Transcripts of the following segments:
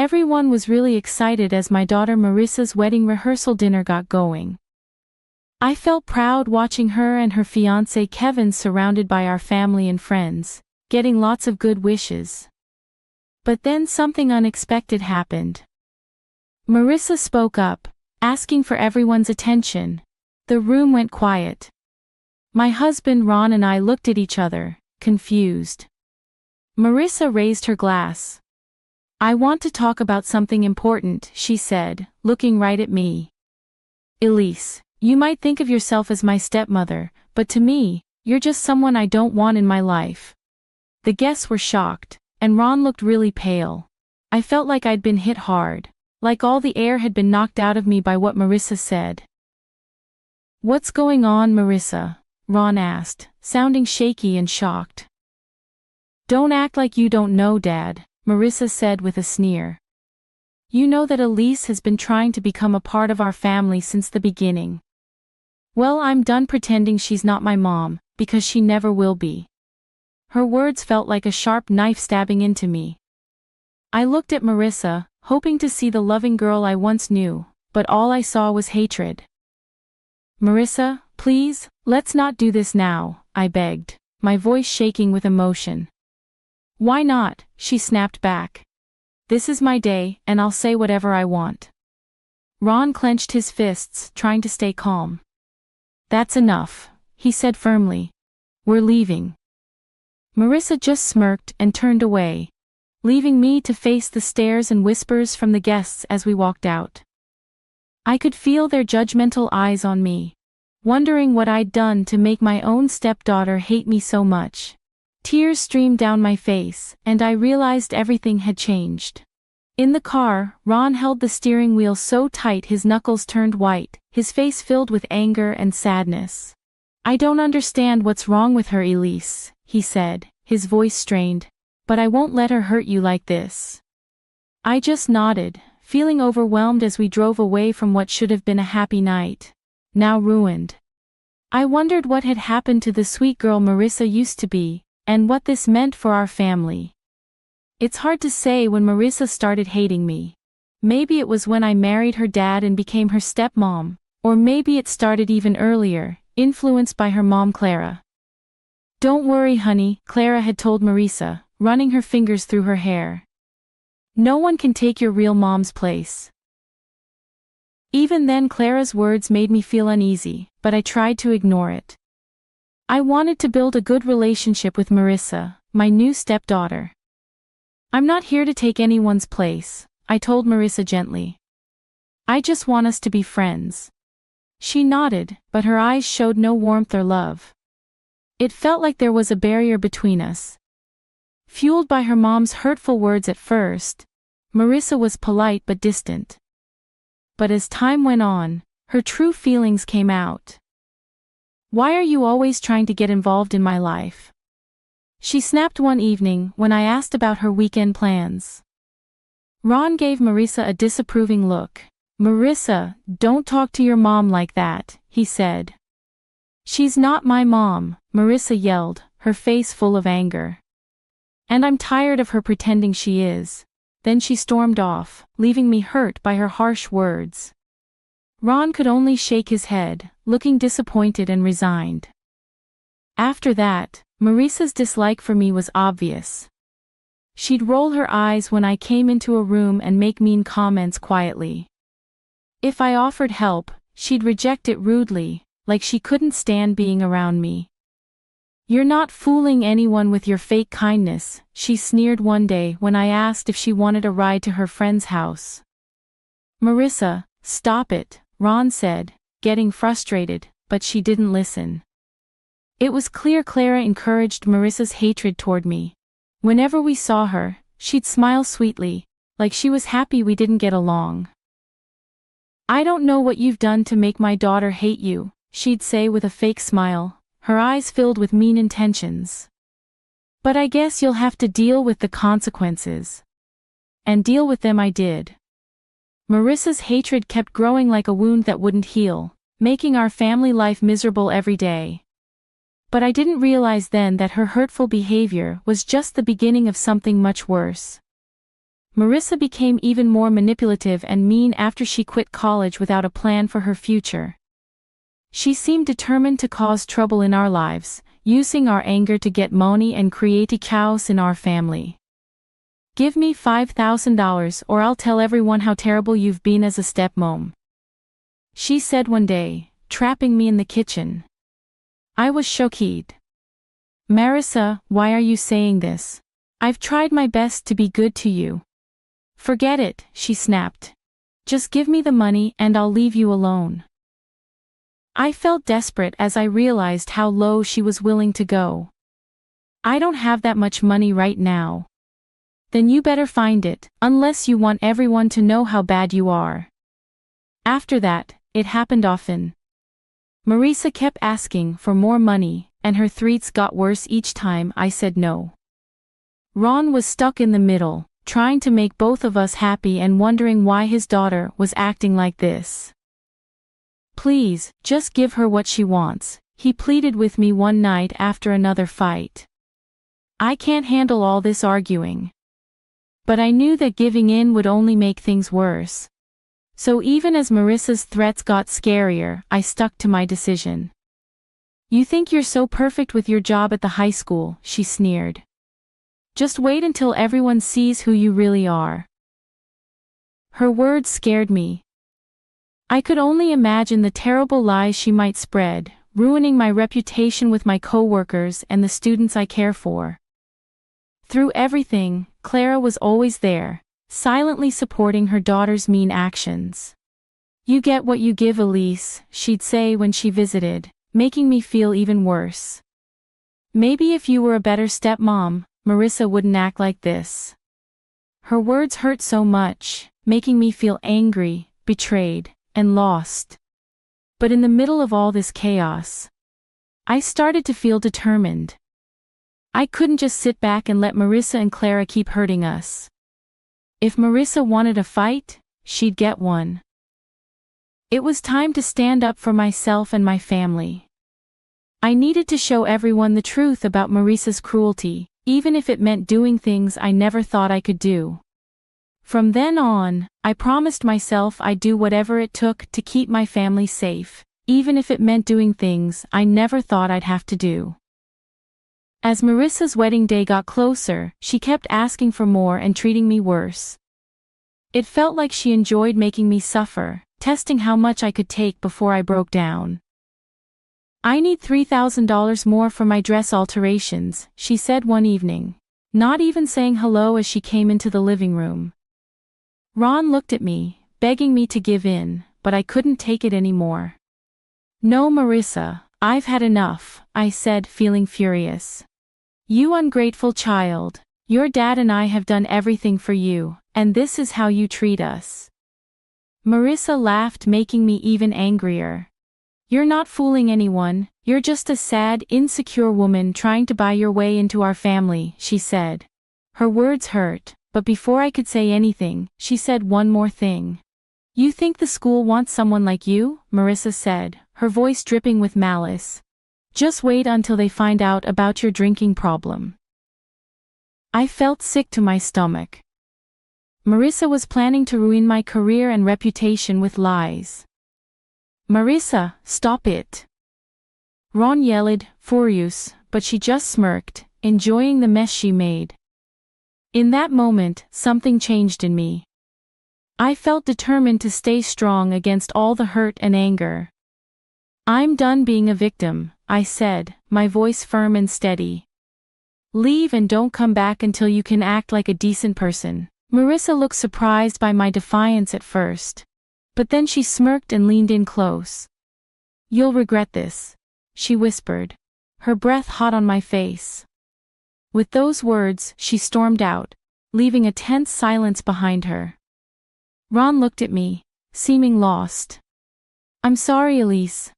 Everyone was really excited as my daughter Marissa's wedding rehearsal dinner got going. I felt proud watching her and her fiancé Kevin surrounded by our family and friends, getting lots of good wishes. But then something unexpected happened. Marissa spoke up, asking for everyone's attention. The room went quiet. My husband Ron and I looked at each other, confused. Marissa raised her glass. "I want to talk about something important," she said, looking right at me. "Elise, you might think of yourself as my stepmother, but to me, you're just someone I don't want in my life." The guests were shocked, and Ron looked really pale. I felt like I'd been hit hard, like all the air had been knocked out of me by what Marissa said. "What's going on, Marissa?" Ron asked, sounding shaky and shocked. "Don't act like you don't know, Dad," Marissa said with a sneer. "You know that Elise has been trying to become a part of our family since the beginning. Well, I'm done pretending she's not my mom, because she never will be." Her words felt like a sharp knife stabbing into me. I looked at Marissa, hoping to see the loving girl I once knew, but all I saw was hatred. "Marissa, please, let's not do this now," I begged, my voice shaking with emotion. "Why not?" she snapped back. "This is my day, and I'll say whatever I want." Ron clenched his fists, trying to stay calm. "That's enough," he said firmly. "We're leaving." Marissa just smirked and turned away, leaving me to face the stares and whispers from the guests as we walked out. I could feel their judgmental eyes on me, wondering what I'd done to make my own stepdaughter hate me so much. Tears streamed down my face, and I realized everything had changed. In the car, Ron held the steering wheel so tight his knuckles turned white, his face filled with anger and sadness. "I don't understand what's wrong with her, Elise," he said, his voice strained, "but I won't let her hurt you like this." I just nodded, feeling overwhelmed as we drove away from what should have been a happy night, now ruined. I wondered what had happened to the sweet girl Marissa used to be, and what this meant for our family. It's hard to say when Marissa started hating me. Maybe it was when I married her dad and became her stepmom, or maybe it started even earlier, influenced by her mom Clara. "Don't worry, honey," Clara had told Marissa, running her fingers through her hair. "No one can take your real mom's place." Even then Clara's words made me feel uneasy, but I tried to ignore it. I wanted to build a good relationship with Marissa, my new stepdaughter. "I'm not here to take anyone's place," I told Marissa gently. "I just want us to be friends." She nodded, but her eyes showed no warmth or love. It felt like there was a barrier between us. Fueled by her mom's hurtful words at first, Marissa was polite but distant. But as time went on, her true feelings came out. "Why are you always trying to get involved in my life?" she snapped one evening when I asked about her weekend plans. Ron gave Marissa a disapproving look. "Marissa, don't talk to your mom like that," he said. "She's not my mom," Marissa yelled, her face full of anger. "And I'm tired of her pretending she is." Then she stormed off, leaving me hurt by her harsh words. Ron could only shake his head, looking disappointed and resigned. After that, Marissa's dislike for me was obvious. She'd roll her eyes when I came into a room and make mean comments quietly. If I offered help, she'd reject it rudely, like she couldn't stand being around me. "You're not fooling anyone with your fake kindness," she sneered one day when I asked if she wanted a ride to her friend's house. "Marissa, stop it," Ron said, getting frustrated, but she didn't listen. It was clear Clara encouraged Marissa's hatred toward me. Whenever we saw her, she'd smile sweetly, like she was happy we didn't get along. "I don't know what you've done to make my daughter hate you," she'd say with a fake smile, her eyes filled with mean intentions. "But I guess you'll have to deal with the consequences." And deal with them I did. Marissa's hatred kept growing like a wound that wouldn't heal, making our family life miserable every day. But I didn't realize then that her hurtful behavior was just the beginning of something much worse. Marissa became even more manipulative and mean after she quit college without a plan for her future. She seemed determined to cause trouble in our lives, using our anger to get money and create chaos in our family. "Give me $5,000 or I'll tell everyone how terrible you've been as a stepmom," she said one day, trapping me in the kitchen. I was shocked. "Marissa, why are you saying this? I've tried my best to be good to you." "Forget it," she snapped. "Just give me the money and I'll leave you alone." I felt desperate as I realized how low she was willing to go. "I don't have that much money right now." "Then you better find it, unless you want everyone to know how bad you are." After that, it happened often. Marissa kept asking for more money, and her threats got worse each time I said no. Ron was stuck in the middle, trying to make both of us happy and wondering why his daughter was acting like this. "Please, just give her what she wants," he pleaded with me one night after another fight. "I can't handle all this arguing." But I knew that giving in would only make things worse. So even as Marissa's threats got scarier, I stuck to my decision. "You think you're so perfect with your job at the high school," she sneered. "Just wait until everyone sees who you really are." Her words scared me. I could only imagine the terrible lies she might spread, ruining my reputation with my coworkers and the students I care for. Through everything, Clara was always there, silently supporting her daughter's mean actions. "You get what you give, Elise," she'd say when she visited, making me feel even worse. "Maybe if you were a better stepmom, Marissa wouldn't act like this." Her words hurt so much, making me feel angry, betrayed, and lost. But in the middle of all this chaos, I started to feel determined. I couldn't just sit back and let Marissa and Clara keep hurting us. If Marissa wanted a fight, she'd get one. It was time to stand up for myself and my family. I needed to show everyone the truth about Marissa's cruelty, even if it meant doing things I never thought I could do. From then on, I promised myself I'd do whatever it took to keep my family safe, even if it meant doing things I never thought I'd have to do. As Marissa's wedding day got closer, she kept asking for more and treating me worse. It felt like she enjoyed making me suffer, testing how much I could take before I broke down. "I need $3,000 more for my dress alterations," she said one evening, not even saying hello as she came into the living room. Ron looked at me, begging me to give in, but I couldn't take it anymore. "No, Marissa, I've had enough," I said, feeling furious. "You ungrateful child. Your dad and I have done everything for you, and this is how you treat us." Marissa laughed, making me even angrier. "You're not fooling anyone, you're just a sad, insecure woman trying to buy your way into our family," she said. Her words hurt, but before I could say anything, she said one more thing. "You think the school wants someone like you?" Marissa said, her voice dripping with malice. "Just wait until they find out about your drinking problem." I felt sick to my stomach. Marissa was planning to ruin my career and reputation with lies. "Marissa, stop it!" Ron yelled, furious, but she just smirked, enjoying the mess she made. In that moment, something changed in me. I felt determined to stay strong against all the hurt and anger. "I'm done being a victim," I said, my voice firm and steady. "Leave and don't come back until you can act like a decent person." Marissa looked surprised by my defiance at first. But then she smirked and leaned in close. "You'll regret this," she whispered, her breath hot on my face. With those words, she stormed out, leaving a tense silence behind her. Ron looked at me, seeming lost. "I'm sorry, Elise.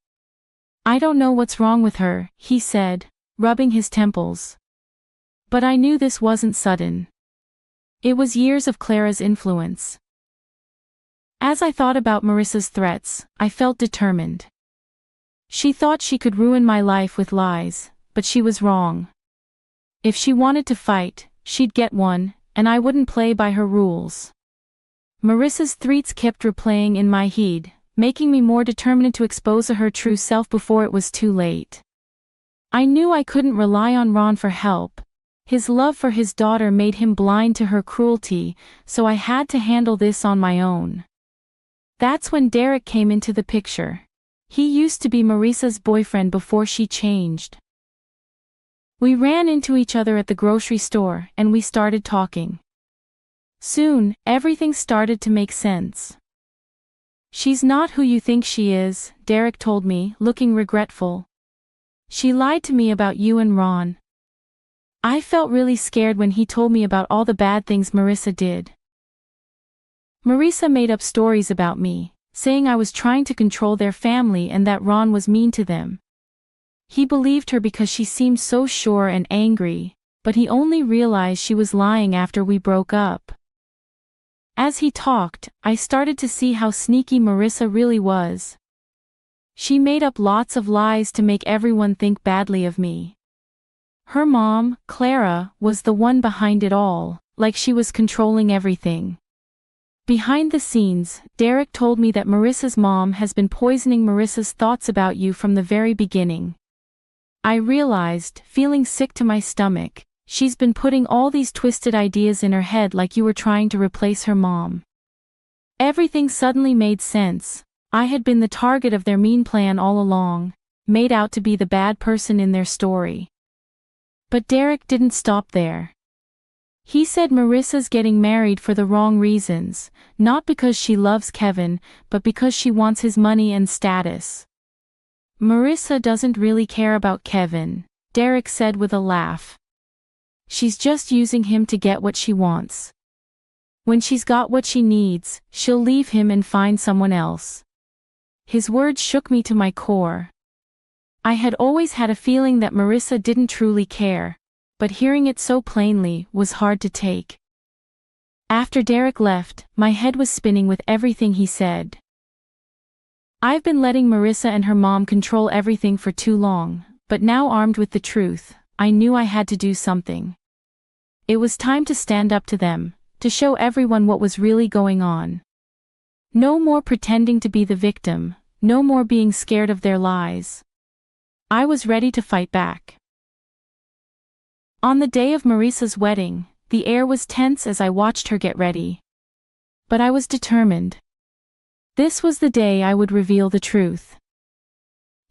I don't know what's wrong with her," he said, rubbing his temples. But I knew this wasn't sudden. It was years of Clara's influence. As I thought about Marissa's threats, I felt determined. She thought she could ruin my life with lies, but she was wrong. If she wanted to fight, she'd get one, and I wouldn't play by her rules. Marissa's threats kept replaying in my head, making me more determined to expose her true self before it was too late. I knew I couldn't rely on Ron for help. His love for his daughter made him blind to her cruelty, so I had to handle this on my own. That's when Derek came into the picture. He used to be Marissa's boyfriend before she changed. We ran into each other at the grocery store and we started talking. Soon, everything started to make sense. "She's not who you think she is," Derek told me, looking regretful. "She lied to me about you and Ron." I felt really scared when he told me about all the bad things Marissa did. Marissa made up stories about me, saying I was trying to control their family and that Ron was mean to them. He believed her because she seemed so sure and angry, but he only realized she was lying after we broke up. As he talked, I started to see how sneaky Marissa really was. She made up lots of lies to make everyone think badly of me. Her mom, Clara, was the one behind it all, like she was controlling everything. Behind the scenes, Derek told me that Marissa's mom has been poisoning Marissa's thoughts about you from the very beginning. I realized, feeling sick to my stomach, she's been putting all these twisted ideas in her head like you were trying to replace her mom. Everything suddenly made sense. I had been the target of their mean plan all along, made out to be the bad person in their story. But Derek didn't stop there. He said Marissa's getting married for the wrong reasons, not because she loves Kevin, but because she wants his money and status. "Marissa doesn't really care about Kevin," Derek said with a laugh. "She's just using him to get what she wants. When she's got what she needs, she'll leave him and find someone else." His words shook me to my core. I had always had a feeling that Marissa didn't truly care, but hearing it so plainly was hard to take. After Derek left, my head was spinning with everything he said. I've been letting Marissa and her mom control everything for too long, but now armed with the truth, I knew I had to do something. It was time to stand up to them, to show everyone what was really going on. No more pretending to be the victim, no more being scared of their lies. I was ready to fight back. On the day of Marissa's wedding, the air was tense as I watched her get ready. But I was determined. This was the day I would reveal the truth.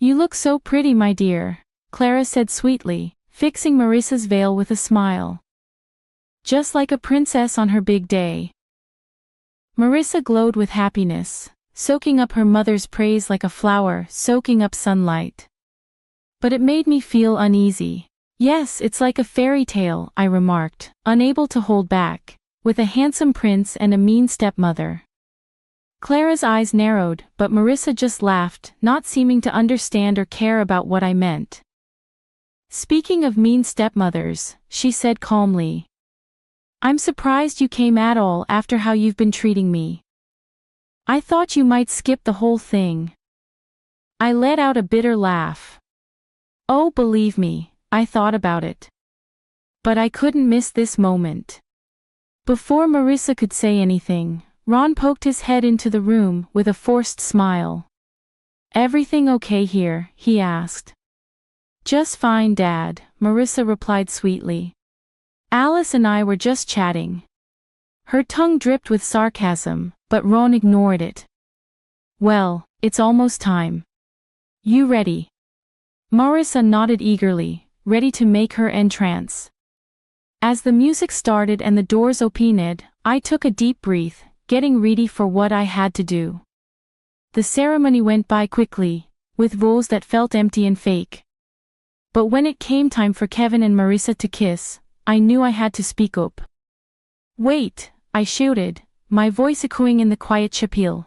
"You look so pretty, my dear," Clara said sweetly, fixing Marissa's veil with a smile. "Just like a princess on her big day." Marissa glowed with happiness, soaking up her mother's praise like a flower soaking up sunlight. But it made me feel uneasy. "Yes, it's like a fairy tale," I remarked, unable to hold back, "with a handsome prince and a mean stepmother." Clara's eyes narrowed, but Marissa just laughed, not seeming to understand or care about what I meant. "Speaking of mean stepmothers," she said calmly, "I'm surprised you came at all after how you've been treating me. I thought you might skip the whole thing." I let out a bitter laugh. Oh, believe me, I thought about it. But I couldn't miss this moment. Before Marissa could say anything, Ron poked his head into the room with a forced smile. "Everything okay here?" he asked. "Just fine, Dad," Marissa replied sweetly. "Alice and I were just chatting." Her tongue dripped with sarcasm, but Ron ignored it. "Well, it's almost time. You ready?" Marissa nodded eagerly, ready to make her entrance. As the music started and the doors opened, I took a deep breath, getting ready for what I had to do. The ceremony went by quickly, with vows that felt empty and fake. But when it came time for Kevin and Marissa to kiss, I knew I had to speak up. "Wait," I shouted, my voice echoing in the quiet chapel.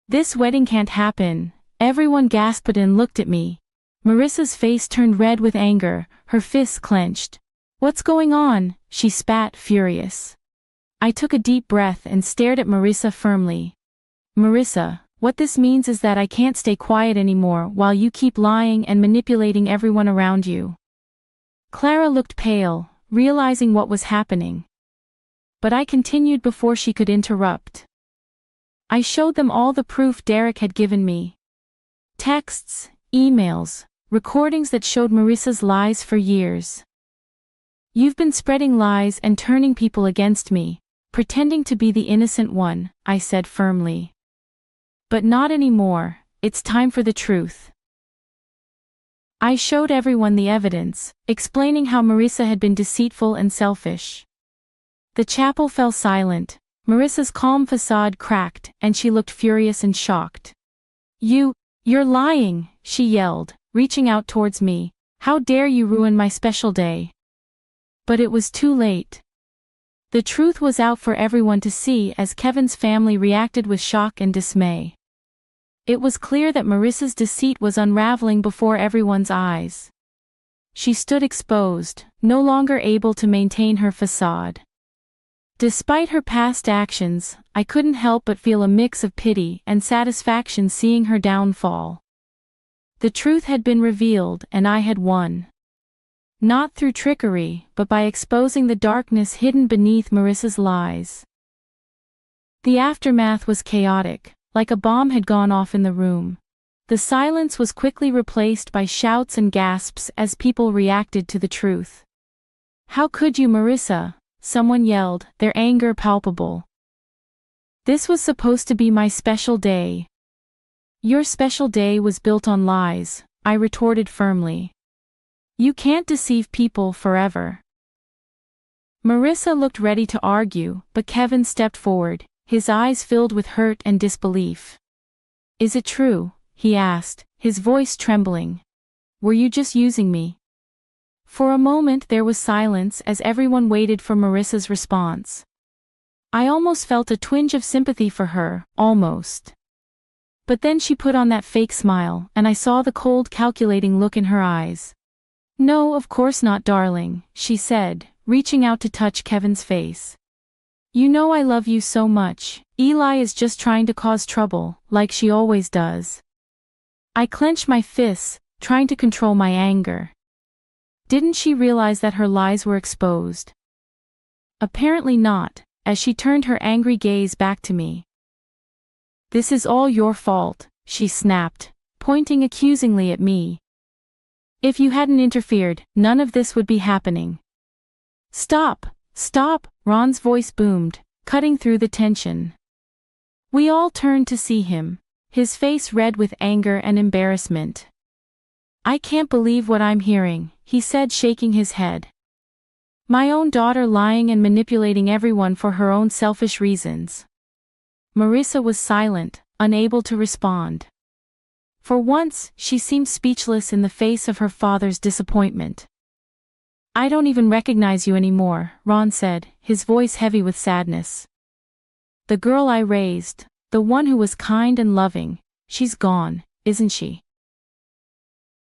"This wedding can't happen." Everyone gasped and looked at me. Marissa's face turned red with anger, her fists clenched. "What's going on?" she spat, furious. I took a deep breath and stared at Marissa firmly. "Marissa, what this means is that I can't stay quiet anymore while you keep lying and manipulating everyone around you." Clara looked pale, realizing what was happening. but I continued before she could interrupt. I showed them all the proof Derek had given me. Texts, emails, recordings that showed Marissa's lies for years. "You've been spreading lies and turning people against me, pretending to be the innocent one," I said firmly. "But not anymore, it's time for the truth." I showed everyone the evidence, explaining how Marissa had been deceitful and selfish. The chapel fell silent, Marissa's calm facade cracked, and she looked furious and shocked. You're lying," she yelled, reaching out towards me. "How dare you ruin my special day?" But it was too late. The truth was out for everyone to see as Kevin's family reacted with shock and dismay. It was clear that Marissa's deceit was unraveling before everyone's eyes. She stood exposed, no longer able to maintain her facade. Despite her past actions, I couldn't help but feel a mix of pity and satisfaction seeing her downfall. The truth had been revealed and I had won. Not through trickery, but by exposing the darkness hidden beneath Marissa's lies. The aftermath was chaotic, like a bomb had gone off in the room. The silence was quickly replaced by shouts and gasps as people reacted to the truth. "How could you, Marissa?" someone yelled, their anger palpable. "This was supposed to be my special day." "Your special day was built on lies," I retorted firmly. "You can't deceive people forever." Marissa looked ready to argue, but Kevin stepped forward, his eyes filled with hurt and disbelief. "Is it true?" he asked, his voice trembling. "Were you just using me?" For a moment there was silence as everyone waited for Marissa's response. I almost felt a twinge of sympathy for her, almost. But then she put on that fake smile, and I saw the cold, calculating look in her eyes. "No, of course not, darling," she said, reaching out to touch Kevin's face. "You know I love you so much. Eli is just trying to cause trouble, like she always does." I clenched my fists, trying to control my anger. Didn't she realize that her lies were exposed? Apparently not, as she turned her angry gaze back to me. "This is all your fault," she snapped, pointing accusingly at me. "If you hadn't interfered, none of this would be happening." "Stop! Stop!" Ron's voice boomed, cutting through the tension. We all turned to see him, his face red with anger and embarrassment. "I can't believe what I'm hearing," he said, shaking his head. "My own daughter lying and manipulating everyone for her own selfish reasons." Marissa was silent, unable to respond. For once, she seemed speechless in the face of her father's disappointment. "I don't even recognize you anymore," Ron said, his voice heavy with sadness. "The girl I raised, the one who was kind and loving, she's gone, isn't she?"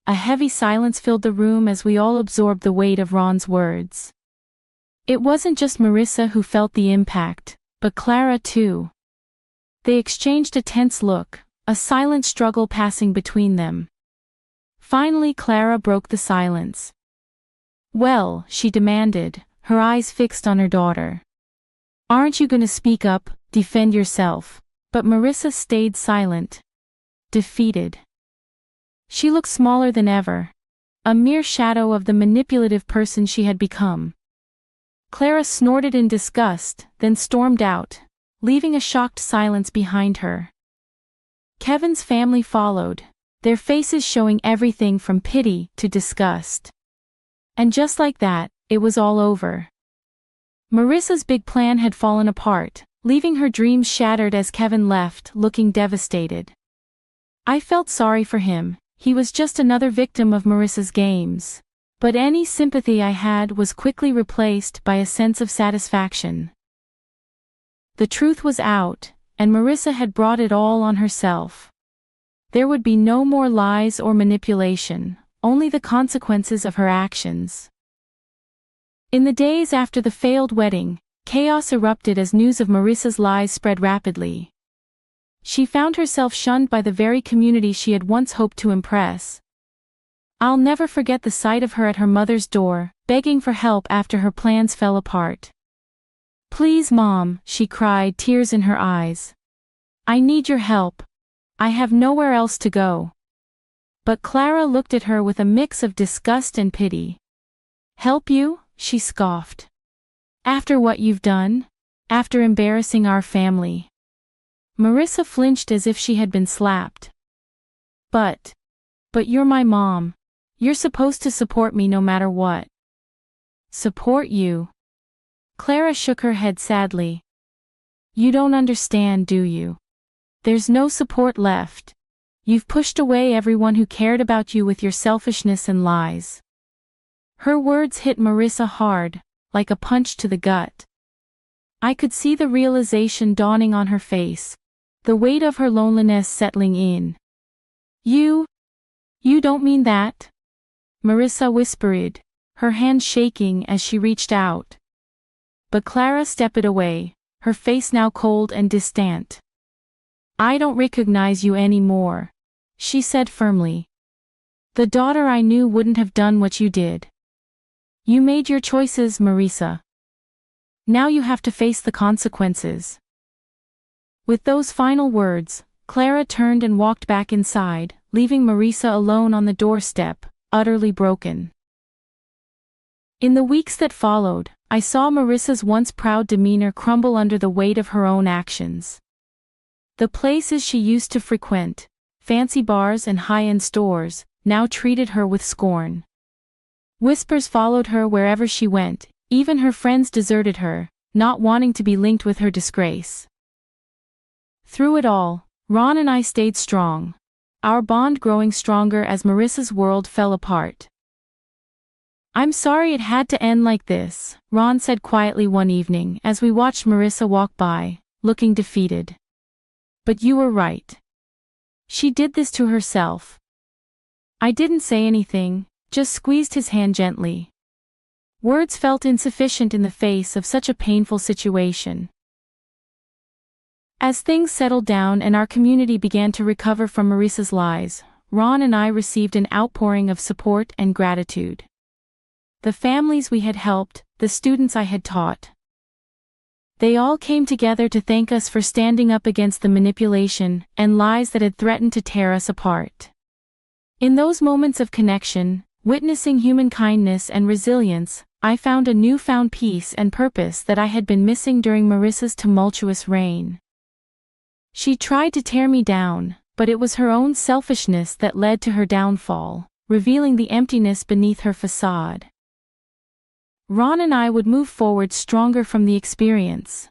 A heavy silence filled the room as we all absorbed the weight of Ron's words. It wasn't just Marissa who felt the impact, but Clara too. They exchanged a tense look, a silent struggle passing between them. Finally Clara broke the silence. "Well," she demanded, her eyes fixed on her daughter. "Aren't you gonna speak up, defend yourself?" But Marissa stayed silent. Defeated. She looked smaller than ever. A mere shadow of the manipulative person she had become. Clara snorted in disgust, then stormed out, leaving a shocked silence behind her. Kevin's family followed, their faces showing everything from pity to disgust. And just like that, it was all over. Marissa's big plan had fallen apart, leaving her dreams shattered as Kevin left, looking devastated. I felt sorry for him. He was just another victim of Marissa's games. But any sympathy I had was quickly replaced by a sense of satisfaction. The truth was out, and Marissa had brought it all on herself. There would be no more lies or manipulation, only the consequences of her actions. In the days after the failed wedding, chaos erupted as news of Marissa's lies spread rapidly. She found herself shunned by the very community she had once hoped to impress. I'll never forget the sight of her at her mother's door, begging for help after her plans fell apart. Please, Mom, she cried, tears in her eyes. I need your help. I have nowhere else to go. But Clara looked at her with a mix of disgust and pity. Help you? She scoffed. After what you've done? After embarrassing our family? Marissa flinched as if she had been slapped. But you're my mom. You're supposed to support me no matter what. Support you? Clara shook her head sadly. You don't understand, do you? There's no support left. You've pushed away everyone who cared about you with your selfishness and lies. Her words hit Marissa hard, like a punch to the gut. I could see the realization dawning on her face, the weight of her loneliness settling in. You don't mean that? Marissa whispered, her hand shaking as she reached out. But Clara stepped away, her face now cold and distant. I don't recognize you anymore, she said firmly. The daughter I knew wouldn't have done what you did. You made your choices, Marissa. Now you have to face the consequences. With those final words, Clara turned and walked back inside, leaving Marissa alone on the doorstep, utterly broken. In the weeks that followed, I saw Marissa's once proud demeanor crumble under the weight of her own actions. The places she used to frequent, fancy bars and high-end stores, now treated her with scorn. Whispers followed her wherever she went, even her friends deserted her, not wanting to be linked with her disgrace. Through it all, Ron and I stayed strong, our bond growing stronger as Marissa's world fell apart. I'm sorry it had to end like this, Ron said quietly one evening as we watched Marissa walk by, looking defeated. But you were right. She did this to herself. I didn't say anything, just squeezed his hand gently. Words felt insufficient in the face of such a painful situation. As things settled down and our community began to recover from Marissa's lies, Ron and I received an outpouring of support and gratitude. The families we had helped, the students I had taught. They all came together to thank us for standing up against the manipulation and lies that had threatened to tear us apart. In those moments of connection, witnessing human kindness and resilience, I found a newfound peace and purpose that I had been missing during Marissa's tumultuous reign. She tried to tear me down, but it was her own selfishness that led to her downfall, revealing the emptiness beneath her facade. Ron and I would move forward stronger from the experience.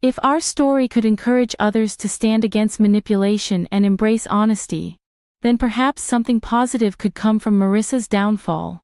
If our story could encourage others to stand against manipulation and embrace honesty, then perhaps something positive could come from Marissa's downfall.